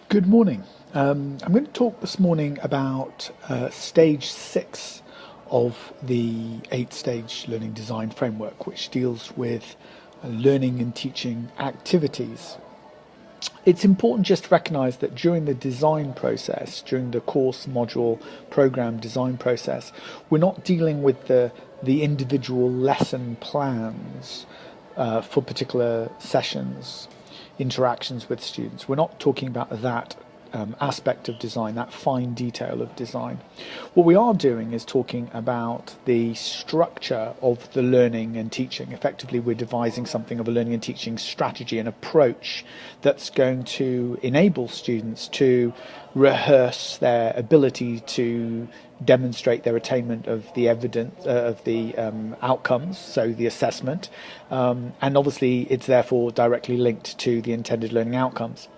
Good morning. I'm going to talk this morning about stage 6 of the 8-stage learning design framework, which deals with learning and teaching activities. It's important just to recognize that during the design process, during the course, module, program design process, we're not dealing with the individual lesson plans for particular sessions, interactions with students. We're not talking about that aspect of design, that fine detail of design. What we are doing is talking about the structure of the learning and teaching. Effectively, we're devising something of a learning and teaching strategy, an approach that's going to enable students to rehearse their ability to demonstrate their attainment of the evidence of the outcomes, so the assessment, and obviously it's therefore directly linked to the intended learning outcomes.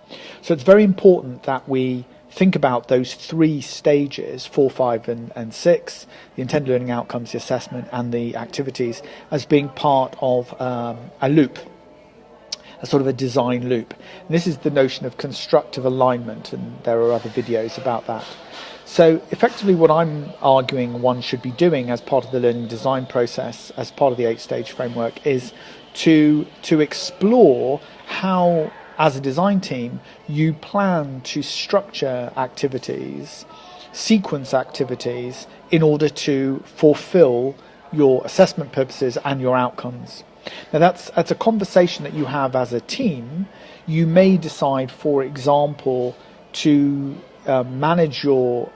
So it's very important that we think about those 3 stages, 4, 5 and 6, the intended learning outcomes, the assessment and the activities, as being part of a loop, a sort of a design loop. And this is the notion of constructive alignment, and there are other videos about that. So effectively what I'm arguing one should be doing as part of the learning design process, as part of the 8-stage framework, is to explore how, as a design team, you plan to structure activities, sequence activities, in order to fulfill your assessment purposes and your outcomes. Now that's a conversation that you have as a team. You may decide, for example, to manage your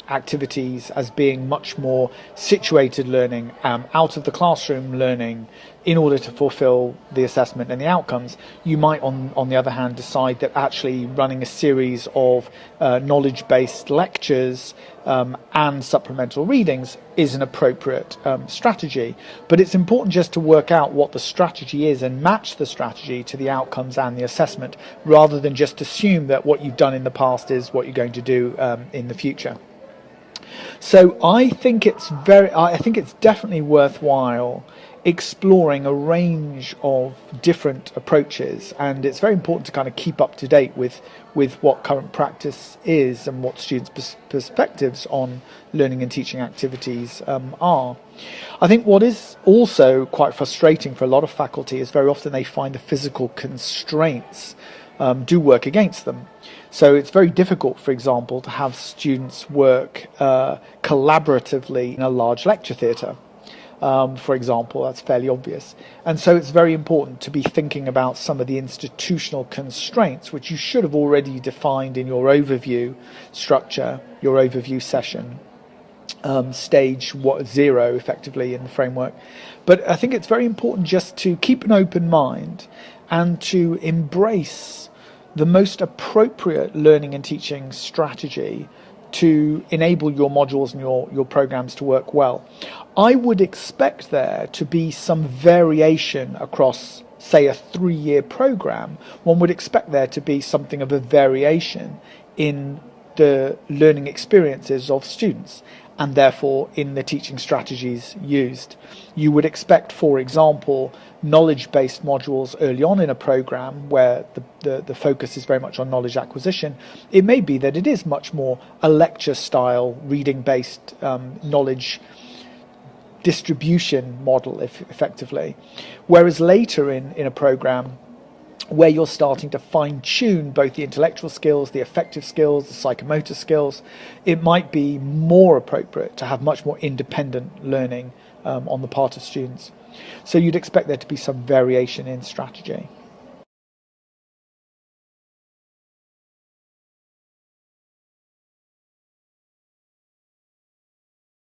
activities as being much more situated learning, out of the classroom learning, in order to fulfill the assessment and the outcomes. You might, on the other hand, decide that actually running a series of knowledge-based lectures and supplemental readings is an appropriate strategy. But it's important just to work out what the strategy is and match the strategy to the outcomes and the assessment, rather than just assume that what you've done in the past is what you're going to do in the future. So I think it's definitely worthwhile exploring a range of different approaches, and it's very important to kind of keep up to date with what current practice is and what students' perspectives on learning and teaching activities are. I think what is also quite frustrating for a lot of faculty is very often they find the physical constraints do work against them. So it's very difficult, for example, to have students work collaboratively in a large lecture theatre. For example, that's fairly obvious. And so it's very important to be thinking about some of the institutional constraints, which you should have already defined in your overview structure, your overview session, stage 0 effectively in the framework. But I think it's very important just to keep an open mind and to embrace the most appropriate learning and teaching strategy to enable your modules and your programs to work well. I would expect there to be some variation across, say, a 3-year program. One would expect there to be something of a variation in the learning experiences of students, and therefore in the teaching strategies used. You would expect, for example, knowledge-based modules early on in a program where the focus is very much on knowledge acquisition. It may be that it is much more a lecture-style, reading-based knowledge distribution model, effectively. Whereas later in a program, where you're starting to fine-tune both the intellectual skills, the affective skills, the psychomotor skills, it might be more appropriate to have much more independent learning on the part of students. So you'd expect there to be some variation in strategy.